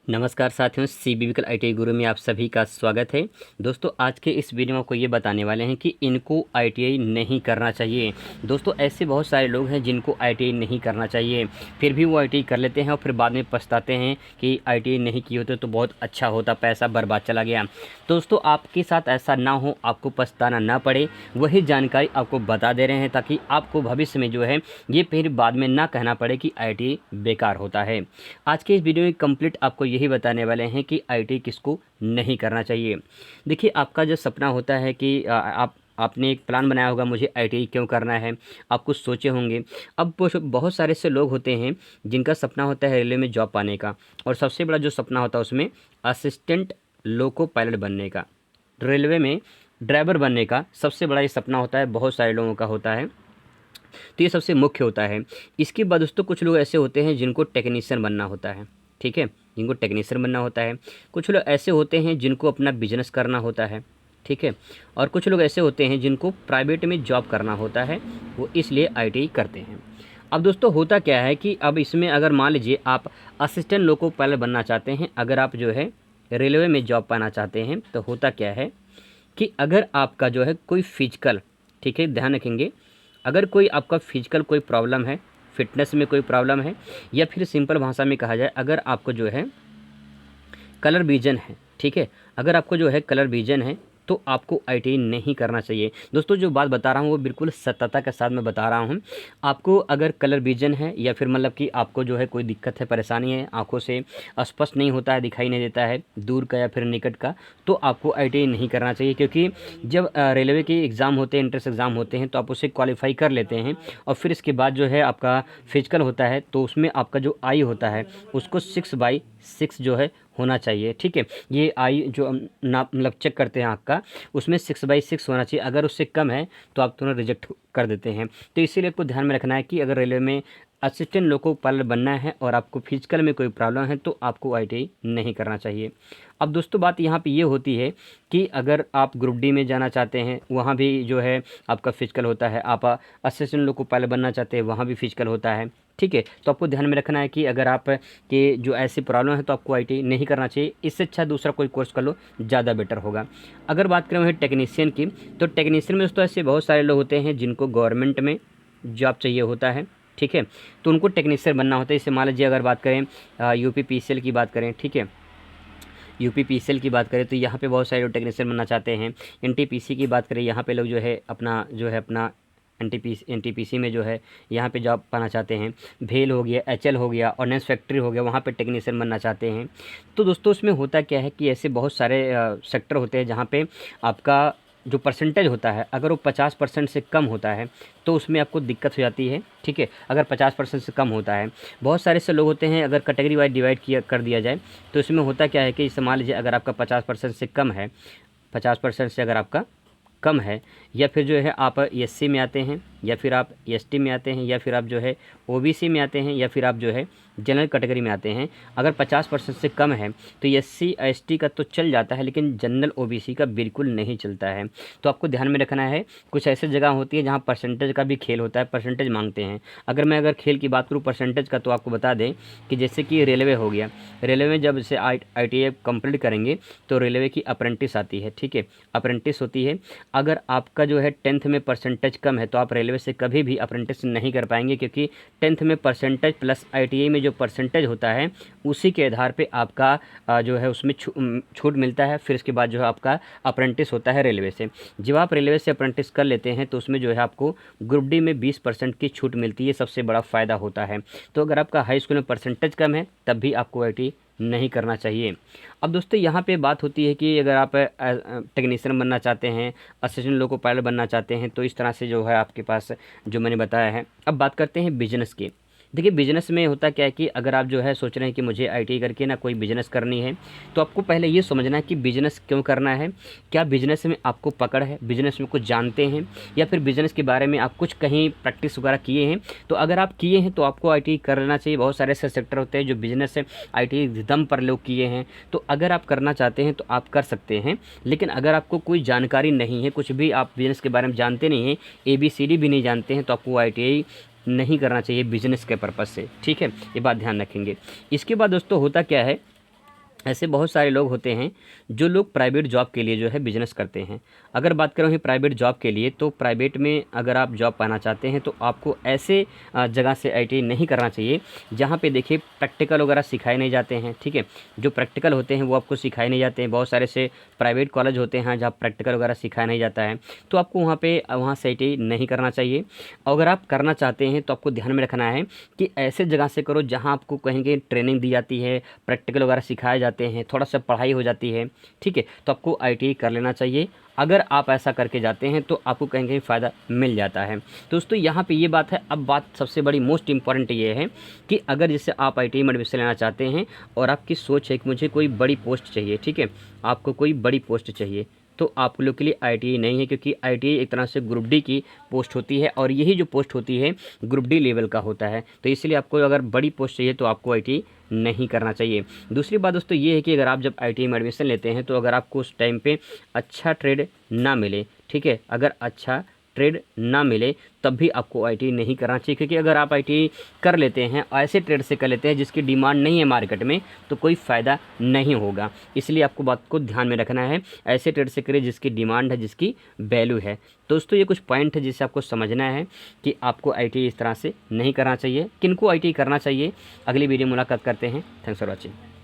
नमस्कार साथियों, सीबीविकल आईटीआई गुरु में आप सभी का स्वागत है। दोस्तों, आज के इस वीडियो में आपको ये बताने वाले हैं कि इनको आईटीआई नहीं करना चाहिए। दोस्तों, ऐसे बहुत सारे लोग हैं जिनको आईटीआई नहीं करना चाहिए, फिर भी वो आईटीआई कर लेते हैं और फिर बाद में पछताते हैं कि आईटीआई नहीं की होती तो बहुत अच्छा होता, पैसा बर्बाद चला गया। दोस्तों, आपके साथ ऐसा ना हो, आपको पछताना ना पड़े, वही जानकारी आपको बता दे रहे हैं ताकि आपको भविष्य में जो है ये फिर बाद में ना कहना पड़े कि आईटीआई बेकार होता है। आज के इस वीडियो में कंप्लीट आपको यही बताने वाले हैं कि आईटीआई किसको नहीं करना चाहिए। देखिए, आपका जो सपना होता है कि आपने एक प्लान बनाया होगा मुझे आईटीआई क्यों करना है, आप कुछ सोचे होंगे। अब बहुत सारे से लोग होते हैं जिनका सपना होता है रेलवे में जॉब पाने का, और सबसे बड़ा जो सपना होता है उसमें असिस्टेंट लोको पायलट बनने का, रेलवे में ड्राइवर बनने का सबसे बड़ा ये सपना होता है, बहुत सारे लोगों का होता है। तो ये सबसे मुख्य होता है। इसके बाद दोस्तों कुछ लोग ऐसे होते हैं जिनको टेक्नीशियन बनना होता है, ठीक है, जिनको टेक्नीशियन बनना होता है। कुछ लोग ऐसे होते हैं जिनको अपना बिजनेस करना होता है, ठीक है, और कुछ लोग ऐसे होते हैं जिनको प्राइवेट में जॉब करना होता है, वो इसलिए आईटीआई करते हैं। अब दोस्तों होता क्या है कि अब इसमें अगर मान लीजिए आप असिस्टेंट लोको पायलट बनना चाहते हैं, अगर आप जो है रेलवे में जॉब पाना चाहते हैं, तो होता क्या है कि अगर आपका जो है कोई फिजिकल, ठीक है, ध्यान रखेंगे, अगर कोई आपका फिजिकल कोई प्रॉब्लम है, फिटनेस में कोई प्रॉब्लम है, या फिर सिंपल भाषा में कहा जाए अगर आपको जो है कलर विजन है, ठीक है, अगर आपको जो है कलर विजन है तो आपको आईटीआई नहीं करना चाहिए। दोस्तों, जो बात बता रहा हूँ वो बिल्कुल सत्यता के साथ मैं बता रहा हूँ। आपको अगर कलर विजन है या फिर मतलब कि आपको जो है कोई दिक्कत है, परेशानी है, आंखों से स्पष्ट नहीं होता है, दिखाई नहीं देता है दूर का या फिर निकट का, तो आपको आईटीआई नहीं करना चाहिए। क्योंकि जब रेलवे के एग्ज़ाम होते हैं, एंट्रेंस एग्ज़ाम होते हैं, तो आप उसे क्वालिफाई कर लेते हैं और फिर इसके बाद जो है आपका फिजिकल होता है, तो उसमें आपका जो आई होता है उसको 6/6 जो है होना चाहिए, ठीक है। ये आई जो नाप मतलब चेक करते हैं आँख का, उसमें 6/6 होना चाहिए। अगर उससे कम है तो आप तुरंत रिजेक्ट कर देते हैं। तो इसीलिए आपको ध्यान में रखना है कि अगर रेलवे में असिस्टेंट लोको पायलट बनना है और आपको फिजिकल में कोई प्रॉब्लम है तो आपको आईटीआई नहीं करना चाहिए। अब दोस्तों बात यहाँ पे ये होती है कि अगर आप ग्रुप डी में जाना चाहते हैं, वहाँ भी जो है आपका फिजिकल होता है, आप असिस्टेंट लोको पायलट बनना चाहते हैं, वहाँ भी फिजिकल होता है, ठीक है। तो आपको ध्यान में रखना है कि अगर आप के जो ऐसी प्रॉब्लम है तो आपको आईटीआई नहीं करना चाहिए। इससे अच्छा दूसरा कोई कोर्स कर लो, ज़्यादा बेटर होगा। अगर बात करें वही टेक्नीशियन की, तो टेक्नीशियन में दोस्तों ऐसे बहुत सारे लोग होते हैं जिनको गवर्नमेंट में जॉब चाहिए होता है, ठीक है, तो उनको टेक्नीशियन बनना होता है। इससे मान लीजिए अगर बात करें यूपीपीसीएल की बात करें, ठीक है, यूपीपीसीएल की बात करें तो यहाँ पे बहुत सारे लोग टेक्नीशियन बनना चाहते हैं। एनटीपीसी की बात करें, यहाँ पे लोग जो है अपना एनटीपीसी में जो है यहाँ पे जॉब पाना चाहते हैं। भेल हो गया, एचएल हो गया, ऑर्डिनेंस फैक्ट्री हो गया, वहाँ पे टेक्नीशियन बनना चाहते हैं। तो दोस्तों उसमें होता क्या है कि ऐसे बहुत सारे सेक्टर होते हैं जहाँ पे आपका जो परसेंटेज होता है अगर वो 50% से कम होता है तो उसमें आपको दिक्कत हो जाती है, ठीक है। अगर 50% से कम होता है, बहुत सारे से लोग होते हैं, अगर कैटेगरी वाइज डिवाइड किया कर दिया जाए तो इसमें होता क्या है कि जैसे मान लीजिए अगर आपका 50% से कम है, 50% से अगर आपका कम है, या फिर जो है आप एससी में आते हैं, या फिर आप एसटी में आते हैं, या फिर आप जो है ओबीसी में आते हैं, या फिर आप जो है जनरल कैटेगरी में आते हैं, अगर 50% से कम है तो एससी एसटी का तो चल जाता है लेकिन जनरल ओबीसी का बिल्कुल नहीं चलता है। तो आपको ध्यान में रखना है, कुछ ऐसी जगह होती है जहाँ परसेंटेज का भी खेल होता है, परसेंटेज मांगते हैं। अगर खेल की बात करूँ परसेंटेज का, तो आपको बता दें कि जैसे कि रेलवे हो गया, रेलवे में जब से आईटीआई कंप्लीट करेंगे तो रेलवे की अप्रेंटिस आती है, ठीक है, अप्रेंटिस होती है। अगर आपका जो है 10th में परसेंटेज कम है तो आप रेलवे से कभी भी अप्रेंटिस नहीं कर पाएंगे, क्योंकि 10th में परसेंटेज प्लस आईटीआई में जो परसेंटेज होता है उसी के आधार पे आपका जो है उसमें छूट मिलता है। फिर इसके बाद जो है आपका अप्रेंटिस होता है रेलवे से। जब आप रेलवे से अप्रेंटिस कर लेते हैं तो उसमें जो है आपको ग्रुप डी में 20% की छूट मिलती है, सबसे बड़ा फ़ायदा होता है। तो अगर आपका हाई स्कूल में परसेंटेज कम है तब भी आपको आईटीआई नहीं करना चाहिए। अब दोस्तों यहाँ पे बात होती है कि अगर आप टेक्नीशियन बनना चाहते हैं, असिस्टेंट लोको पायलट बनना चाहते हैं, तो इस तरह से जो है आपके पास जो मैंने बताया है। अब बात करते हैं बिजनेस की। देखिए, बिज़नेस में होता क्या है कि अगर आप जो है सोच रहे हैं कि मुझे आईटीआई करके ना कोई बिज़नेस करनी है, तो आपको पहले ये समझना है कि बिज़नेस क्यों करना है, क्या बिज़नेस में आपको पकड़ है, बिज़नेस में कुछ जानते हैं, या फिर बिज़नेस के बारे में आप कुछ कहीं प्रैक्टिस वगैरह किए हैं। तो अगर आप किए हैं तो आपको आईटीआई कर लेना चाहिए। बहुत सारे ऐसे सेक्टर होते हैं जो बिज़नेस है आईटीआई दम पर लोग किए हैं, तो अगर आप करना चाहते हैं तो आप कर सकते हैं। लेकिन अगर आपको कोई जानकारी नहीं है, कुछ भी आप बिज़नेस के बारे में जानते नहीं हैं, ABCD भी नहीं जानते हैं, तो आपको आईटीआई नहीं करना चाहिए बिजनेस के पर्पज़ से, ठीक है, ये बात ध्यान रखेंगे। इसके बाद दोस्तों होता क्या है ऐसे बहुत सारे लोग होते हैं जो लोग प्राइवेट जॉब के लिए जो है बिज़नेस करते हैं। अगर बात करें ही प्राइवेट जॉब के लिए, तो प्राइवेट में अगर आप जॉब पाना चाहते हैं तो आपको ऐसे जगह से आईटीआई नहीं करना चाहिए जहाँ पे देखिए प्रैक्टिकल वगैरह सिखाए नहीं जाते हैं, ठीक है। जो प्रैक्टिकल होते हैं वो आपको सिखाए नहीं जाते हैं। बहुत सारे से प्राइवेट कॉलेज होते हैं जहाँ प्रैक्टिकल वगैरह सिखाया नहीं जाता है, तो आपको वहाँ से आईटीआई नहीं करना चाहिए। अगर आप करना चाहते हैं तो आपको ध्यान में रखना है कि ऐसे जगह से करो जहाँ आपको कहेंगे ट्रेनिंग दी जाती है, प्रैक्टिकल वगैरह सिखाए जाते हैं, थोड़ा सा पढ़ाई हो जाती है, ठीक है। तो आपको आईटीआई कर लेना चाहिए। अगर आप ऐसा करके जाते हैं तो आपको कहीं कहीं फ़ायदा मिल जाता है। दोस्तों यहाँ पे ये बात है। अब बात सबसे बड़ी मोस्ट इम्पॉर्टेंट ये है कि अगर जैसे आप आईटीआई में एडमिशन लेना चाहते हैं और आपकी सोच है कि मुझे कोई बड़ी पोस्ट चाहिए, ठीक है, आपको कोई बड़ी पोस्ट चाहिए, तो आप लोग के लिए आईटीआई नहीं है, क्योंकि आईटीआई एक तरह से ग्रुप डी की पोस्ट होती है और यही जो पोस्ट होती है ग्रुप डी लेवल का होता है। तो इसलिए आपको अगर बड़ी पोस्ट चाहिए तो आपको आईटीआई नहीं करना चाहिए। दूसरी बात दोस्तों ये है कि अगर आप जब आईटीआई में एडमिशन लेते हैं तो अगर आपको उस टाइम पे अच्छा ट्रेड ना मिले, ठीक है, अगर अच्छा ट्रेड ना मिले तब भी आपको आईटीआई नहीं करना चाहिए, क्योंकि अगर आप आईटीआई कर लेते हैं ऐसे ट्रेड से कर लेते हैं जिसकी डिमांड नहीं है मार्केट में, तो कोई फ़ायदा नहीं होगा। इसलिए आपको बात को ध्यान में रखना है, ऐसे ट्रेड से करिए जिसकी डिमांड है, जिसकी वैल्यू है। दोस्तों ये कुछ पॉइंट है जिसे आपको समझना है कि आपको आईटीआई इस तरह से नहीं करना चाहिए, किनको आईटीआई करना चाहिए। अगली वीडियो मुलाकात करते हैं। Thanks for watching.